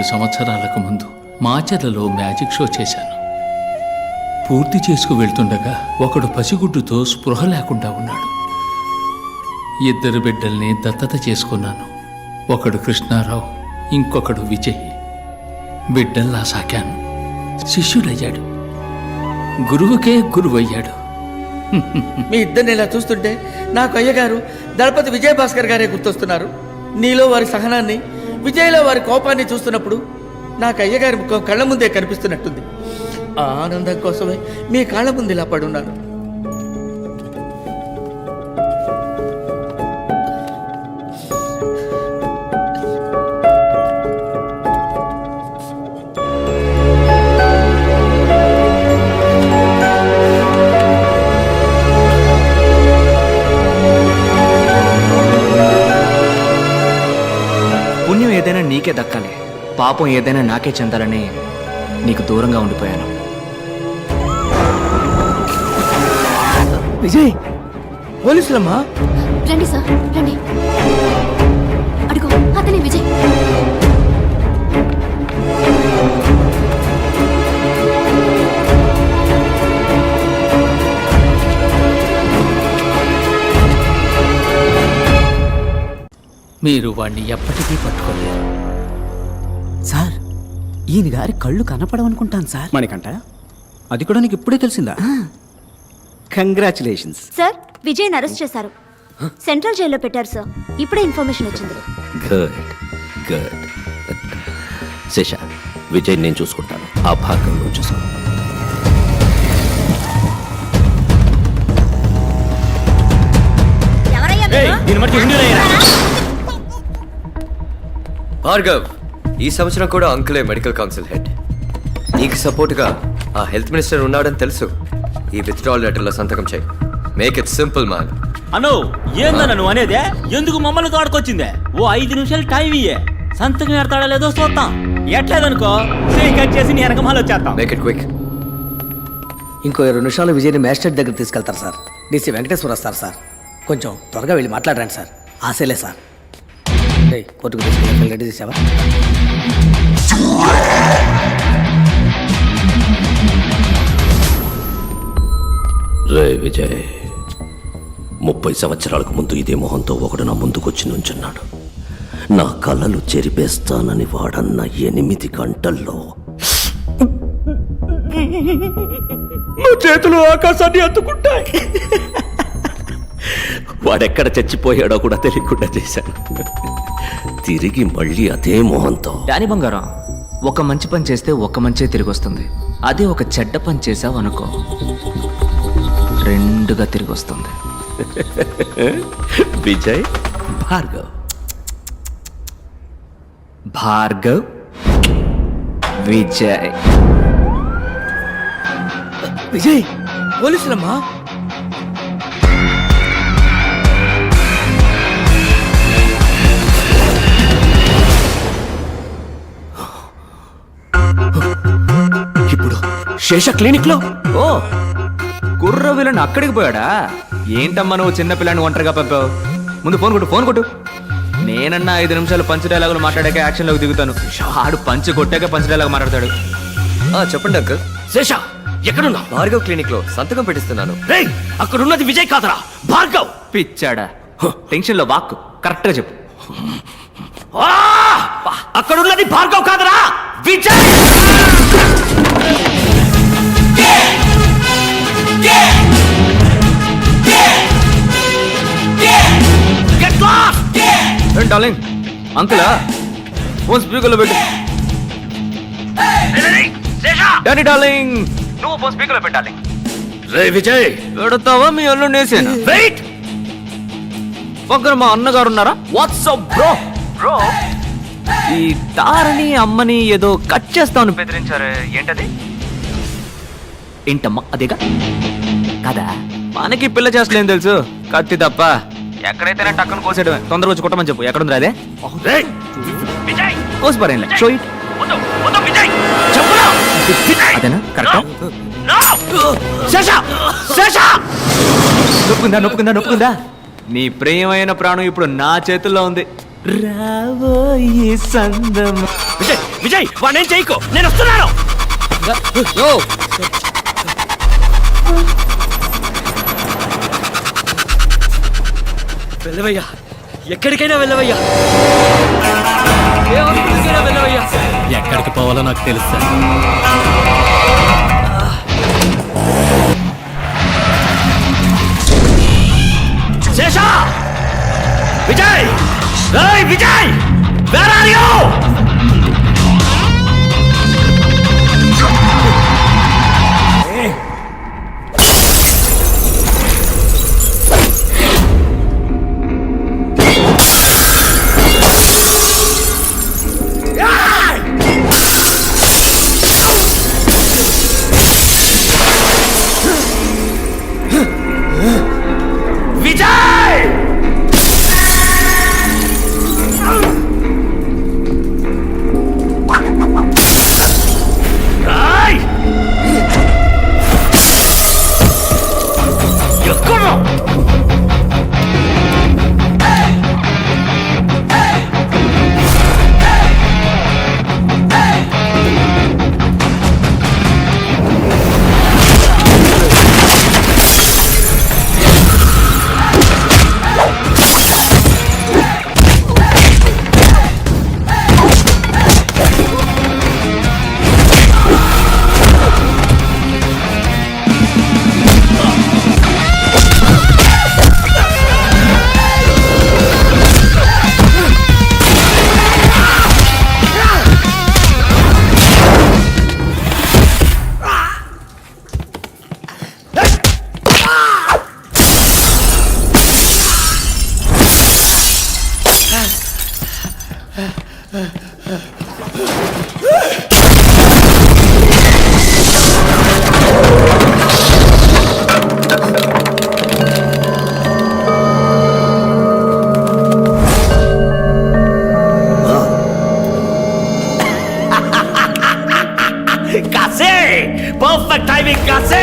7 సంవత్సరాలకు ముందు మాచర్లలో magic show చేశాను. పూర్తి చేసుకు వెళ్తుండగా ఒకడు పసిగుడ్డుతో స్పృహ లేకుండా ఉన్నాడు. 2 బిడ్డల్ని దత్తత చేసుకున్నాను. ఒకడు కృష్ణారావు, ఇంకొకడు విజయ్. బిడ్డల్లా సాకాను. శిష్యుడయ్యాడు, గురువుకే గురువయ్యాడు. మీ ఇద్దరిని ఇలా చూస్తుంటే నాకు అయ్యగారు దళపతి విజయభాస్కర్ గారే గుర్తొస్తున్నారు. నీలో వారి సహనాన్ని, విజయ్లో వారి కోపాన్ని చూస్తున్నప్పుడు నాకు అయ్యగారి ముఖం కళ్ళ ముందే కనిపిస్తున్నట్టుంది. ఆ ఆనందం కోసమే మీ కాళ్ళ ముందు ఇలా పడున్నాను. పుణ్యం ఏదైనా నీకే దక్కాలి, పాపం ఏదైనా నాకే చెందాలని నీకు దూరంగా ఉండిపోయాను. విజయ్, పోలీసులమ్మా. రండి సార్, రండి. అడుగు, అతనే విజయ్. మీరు వాణ్ణి ఎప్పటికీ పట్టుకోలేరు. సార్, ఈయన గారి కళ్ళు కనపడవనుకుంటాను సార్. మణికంట, అది కూడా నీకు ఇప్పుడే తెలిసిందా? కంగ్రాచులేషన్స్. సార్, విజయ్ని అరెస్ట్ చేశారు. సెంట్రల్ జైల్లో పెట్టారు సార్. ఇప్పుడే ఇన్ఫర్మేషన్ వచ్చింది. Good good. శేష, విజయ్ నేను చూసుకుంటాను, ఆ భాగంలో చూసుకో. భార్గవ్, ఈ సంవత్సరం కూడా అంకులే మెడికల్ కౌన్సిల్ హెడ్. నీకు సపోర్ట్గా ఆ హెల్త్ మినిస్టర్ ఉన్నాడని తెలుసు. ఈ విత్డ్రాల్ లెటర్లో సంతకం చేయి. Make it simple man. అను, ఏందన్న నువ్వు అనేదే? ఎందుకు మమ్మల్ని తోడుకొచ్చిందే? ఓ 5 నిమిషాలు టైం ఇయ్యే, సంతకం ఎడతాడా లేదో చూద్దాం. ఎట్లేదనుకో చేయి కట్ చేసి నీ వెనక మళ్ళీ వచ్చేస్తాం. Make it quick. ఇంకో 2 నిమిషాలు విజయ్ని మ్యాజిస్ట్రేట్ దగ్గర తీసుకెళ్తారు సార్. డీసీ వెంకటేశ్వర వస్తారు సార్. కొంచెం త్వరగా వెళ్ళి మాట్లాడరండి సార్. ఆశలే సార్. కోర్టుకు తీసుకెళ్ళి రెడీ చేసావా? రే విజయ్, 30 సంవత్సరాలకు ముందు ఇదే మొహంతో ఒకడు నా ముందుకొచ్చి నుంచున్నాడు. నా కళ్ళలు చెరిపేస్తానని వాడన్న 8 గంటల్లో నా చేతులు ఆకాశాన్ని అందుకుంటాయి. వాడెక్కడ చచ్చిపోయాడో కూడా తెలియకుండా చేశాను. తిరిగి మళ్ళీ అదే మొహంతో. డాని బంగారం, ఒక మంచి పని చేస్తే ఒక మంచే తిరిగి వస్తుంది. అదే ఒక చెడ్డ పని చేసావు అనుకో, 2గా తిరిగి వస్తుంది. విజయ్, భార్గవ్. భార్గవ్, విజయ్. విజయ్, పోలీసులమ్మా. ఇప్పుడు శేష క్లినిక్ లో. ఓ, కుర్ర విలన్ అక్కడికి పోయాడా? ఏంటమ్మా నువ్వు చిన్న పిల్లని ఒంటరిగా పంపావు? ముందు ఫోన్ కొట్టు. నేనన్నా 5 నిమిషాలు పంచ్ డైలాగులు మాట్లాడాక యాక్షన్లోకి దిగుతాను. ఆడు పంచ్ కొట్టాక పంచ్ డైలాగ్ మాట్లాడతాడు. చెప్పండి అంకుల్. శేష, ఎక్కడున్నా? భార్గవ్ క్లినిక్ లో సంతకం పెట్టిస్తున్నాను. రేయ్, అక్కడున్నది విజయ్ కాదరా, భార్గవ్. పిచ్చాడా? టెన్షన్ లో వాక్కు కరెక్ట్ గా చెప్పు. అక్కడున్నది భార్గవ్ కాదరా, విజయ్. డార్లింగ్, అంకులా ఫోన్ స్పీకర్లో పెట్టు. డానీ డార్లింగ్, నువ్వు ఫోన్ స్పీకర్లో పెట్టాలి. రే విజయ్, పెడతావా మీ అల్లు నేసేనా? వెయిట్. పక్కన మా అన్నగారు ఉన్నారా? WhatsApp bro. ఈ తారని అమ్మని ఏదో కట్ చేస్తామని బెదిరించారే, ఏంటది? ఏంటమ్మా అదేగా కదా? మనకి పిల్ల చేస్తలేం తెలుసు, కత్తి తప్ప. ఎక్కడైతేనే టక్కన కోసేయడమే. తొందరగా వచ్చి కొట్టమని చెప్పు. ఎక్కడుంది అదే? కోసి పరేం షో ఇట్. అదేనా కరెక్ట్? నొప్పుకుందా? నీ ప్రియమైన ప్రాణం ఇప్పుడు నా చేతుల్లో ఉంది. రాబోయే సందం విజయ్ విజయ్ వాడినేం చేయకు, నేను వస్తున్నాను. వెళ్ళవయ్యా, ఎక్కడికైనా వెళ్ళవయ్యా, ఏ హాస్పిటల్కైనా వెళ్ళవయ్యా. ఎక్కడికి పోవాలో నాకు తెలుసా. శేషా, విజయ్, ఏయ్ Vijay, where are you? Vijay! Rai! ఎక్కడ? కాసే, పర్ఫెక్ట్ టైమింగ్ కాసే.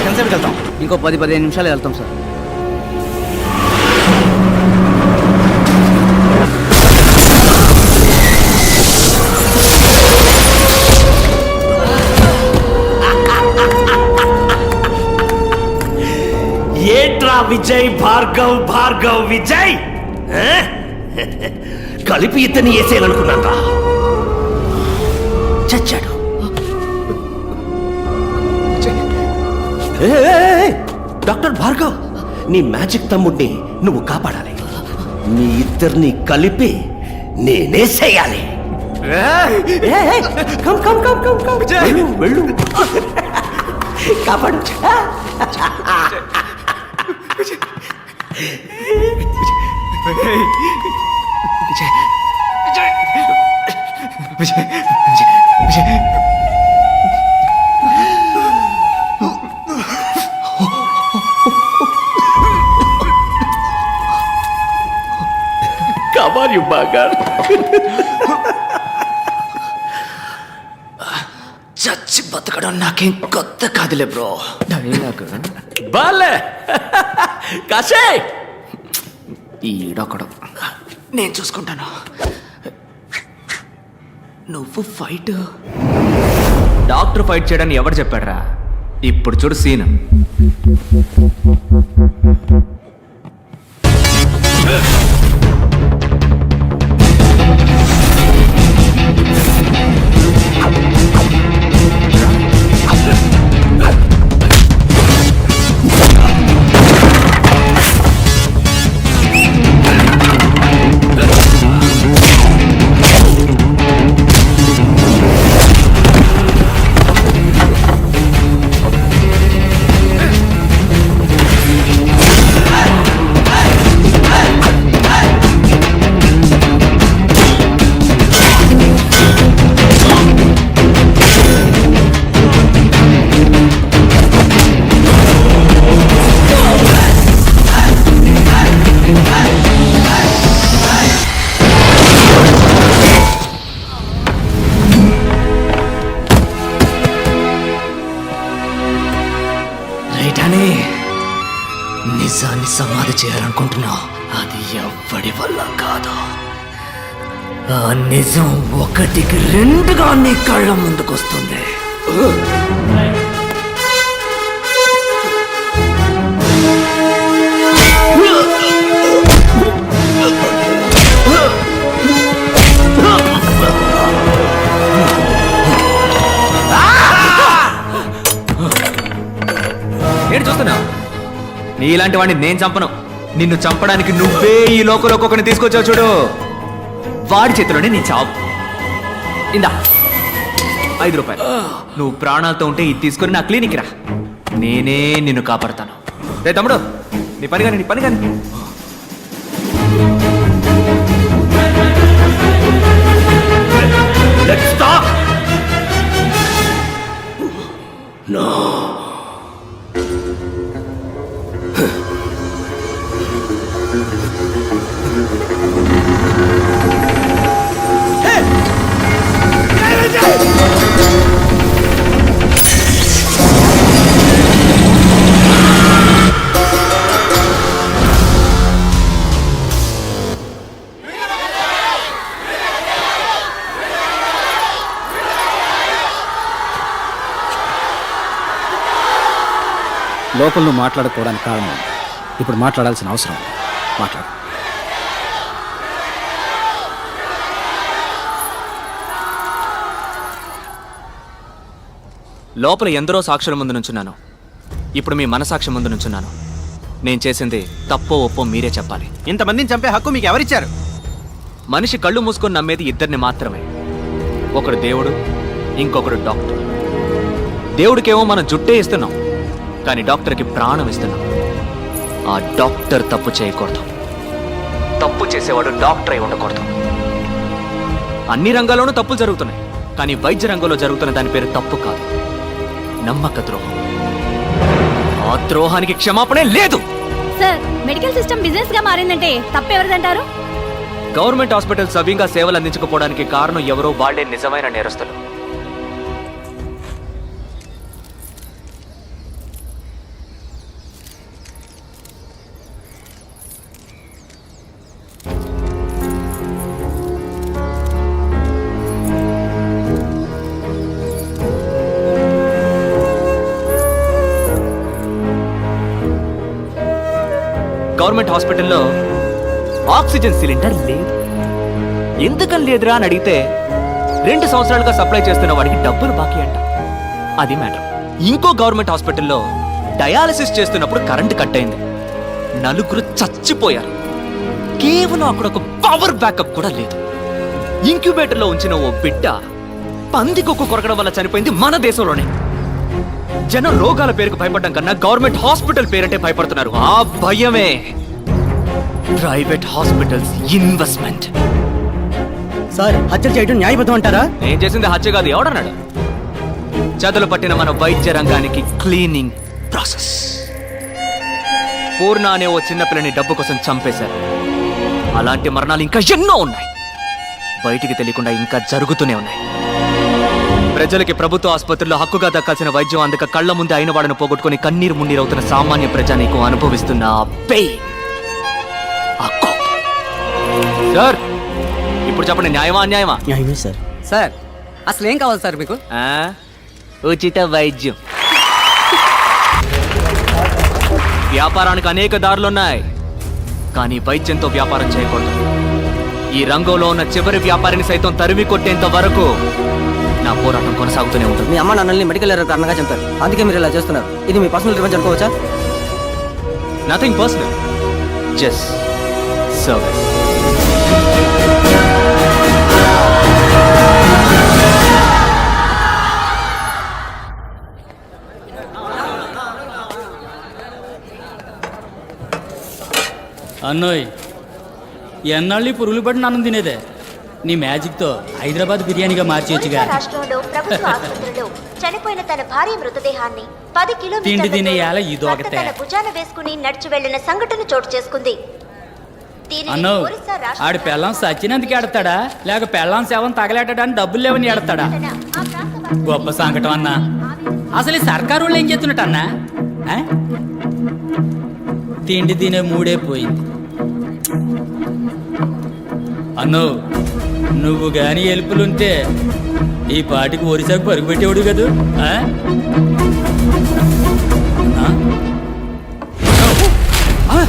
ఎంతసేపు వెళ్తాం? ఇంకో 10-15 నిమిషాలు వెళ్తాం సార్. ఏంట్రా విజయ్, భార్గవ్ భార్గవ్ విజయ్, కలిపి ఇతన్ని వేసేయాలనుకున్నాను. చచ్చాడు. డాక్టర్ భార్గవ్, నీ మ్యాజిక్ తమ్ముడిని నువ్వు కాపాడాలి. మీ ఇద్దరిని కలిపి నేనేసేయాలి. Come come come come come, వెళ్ళు వెళ్ళు, కాపాడు. Come on, you bugger. చచ్చి బతకడం నాకేం కొత్త కాదులే బ్రో. బాలే కాశే, ఈడొకడు, నేను చూసుకుంటాను. నువ్వు ఫైట్. డాక్టర్ ఫైట్ చేయడానికి ఎవరు చెప్పాడురా? ఇప్పుడు చూడు సీన్. సమాధి చేయాలనుకుంటున్నావు, అది ఎవ్వడి వల్ల కాదు. ఆ నిజం ఒకటికి రెండుగా నీ కళ్ళ ముందుకొస్తుంది. నేను చూస్తున్నా, నీలాంటి వాడిని నేను చంపను. నిన్ను చంపడానికి నువ్వే ఈ లోకంలోకి ఒకరిని తీసుకొచ్చావు చూడు, వాడి చేతిలోనే నీ చావు. ఇందా 5 రూపాయలు. నువ్వు ప్రాణాలతో ఉంటే ఇది తీసుకొని నా క్లినిక్ రా, నేనే నిన్ను కాపాడతాను. రే తమ్ముడు, నీ పని కానీ. Let's stop! No. లోపల నువ్వు మాట్లాడుకోవడానికి కారణం ఇప్పుడు మాట్లాడాల్సిన అవసరం ఉంది. మాట్లాడు. లోపల ఎందరో సాక్షుల ముందు నుంచున్నాను, ఇప్పుడు మీ మనసాక్షి ముందు నుంచున్నాను. నేను చేసింది తప్పో ఒప్పో మీరే చెప్పాలి. ఇంతమందిని చంపే హక్కు మీకు ఎవరిచ్చారు? మనిషి కళ్ళు మూసుకొని నమ్మేది ఇద్దరిని మాత్రమే, ఒకడు దేవుడు, ఇంకొకడు డాక్టర్. దేవుడికేమో మనం జుట్టే ఇస్తున్నాం, కానీ డాక్టర్కి ప్రాణం ఇస్తున్నాం. ఆ డాక్టర్ తప్పు చేయకూడదు, తప్పు చేసేవాడు డాక్టర్ అయి ఉండకూడదు. అన్ని రంగాల్లోనూ తప్పులు జరుగుతున్నాయి, కానీ వైద్య రంగంలో జరుగుతున్న దాని పేరు తప్పు కాదు, నమ్మక ద్రోహం. ఆ ద్రోహానికి క్షమాపణే లేదు. సార్, మెడికల్ సిస్టమ్ బిజినెస్ గా మారిందంటే తప్పెవరిదంటారు? గవర్నమెంట్ హాస్పిటల్ సవ్యంగా సేవలు అందించకపోవడానికి కారణం ఎవరో వాళ్లే నిజమైన నేరస్తులు. గవర్నమెంట్ హాస్పిటల్లో ఆక్సిజన్ సిలిండర్ లేదు. ఎందుకని లేదురా అని అడిగితే 2 సంవత్సరాలుగా సప్లై చేస్తున్న వాడికి డబ్బులు బాకీ అంట. అది మ్యాటర్. ఇంకో గవర్నమెంట్ హాస్పిటల్లో డయాలసిస్ చేస్తున్నప్పుడు కరెంట్ కట్ అయింది, 4 చచ్చిపోయారు. కేవలం అక్కడ ఒక పవర్ బ్యాకప్ కూడా లేదు. ఇంక్యుబేటర్లో ఉంచిన ఓ బిడ్డ పందికొక్కు కొరకడం వల్ల చనిపోయింది మన దేశంలోనే. జనం రోగాల పేరుకు భయపడడం కన్నా గవర్నమెంట్ హాస్పిటల్ పేరంటే భయపడుతున్నారు. ఆ భయమే ప్రైవేట్ హాస్పిటల్స్ ఇన్వెస్ట్మెంట్. సార్, హత్యలు చేయడం న్యాయబద్ధం అంటారా? నేను చేసింది హత్య కాదు, ఎవడన్నాడు? చదులు పట్టిన మన వైద్య రంగానికి క్లీనింగ్ ప్రాసెస్. పూర్ణ అనే ఓ చిన్నపిల్లని డబ్బు కోసం చంపేశారు. అలాంటి మరణాలు ఇంకా ఎన్నో ఉన్నాయి, బయటికి తెలియకుండా ఇంకా జరుగుతూనే ఉన్నాయి. ప్రజలకి ప్రభుత్వ ఆసుపత్రుల్లో హక్కుగా దక్కాల్సిన వైద్యం అందక కళ్ల ముందే అయిన వాడిని పోగొట్టుకుని కన్నీరు మున్నీరవుతున్న సామాన్య ప్రజానీకం అనుభవిస్తున్న ఆ పెయిన్, ఆ కోపం. సార్, ఇప్పుడు చెప్పండి, న్యాయమా అన్యాయమా? న్యాయమే సార్. సార్, అసలు ఏం కావాలి సార్ మీకు? ఉచిత వైద్యం. వ్యాపారానికి అనేక దారులున్నాయి, కానీ వైద్యంతో వ్యాపారం చేయకూడదు. ఈ రంగంలో ఉన్న చివరి వ్యాపారిని సైతం తరిమి కొట్టేంత వరకు నా పోరాటం కొనసాగుతూనే ఉంటుంది. మీ అమ్మ నాన్నల్ని మెడికల్ ఎర్రర్ కారణంగా చంపారు, అందుకే మీరు ఇలా చేస్తున్నారు. ఇది మీ పర్సనల్ రివెంజ్ అనుకోవచ్చా? Nothing personal, just service. అన్నోయ్, ఎన్నాళ్ళు ఈ పురుగులు పడిన అన్నం తినేదే? నీ మ్యాజిక్తో హైదరాబాద్ బిర్యానీగా మార్చేయచ్చుగా. రాష్ట్రంలో ప్రభుత్వ ఆసుపత్రిలో చనిపోయిన తన భార్య మృతదేహాన్ని 10 తిండి తినే యాల కిలోమీటర్ల ఇదొకటే. తన భుజాన వేసుకుని నడిచి వెళ్లిన సంఘటన చోటు చేసుకుంది. దీనిని అన్నో, ఒరిస్సా రాష్ట్ర ఆడి పెళ్ళం సచ్చినందుకు ఎడతాడా, లేక పెళ్ళం సేవం తగలేటడానికి డబ్బులు లేవని ఎడతాడా? ఆ ప్రాంత గొప్ప సంకటం అన్నా. అసలు ఈ సర్కారు వాళ్ళు ఏం చేస్తున్నట్టు అన్నా? తిండి తినే మూడే పోయింది. అన్నో నువ్వు గాని ఎలుపులుంటే ఈ పాటికి ఒరిసాకు పరుగు పెట్టేవాడు కదూ. ఆ? ఆ?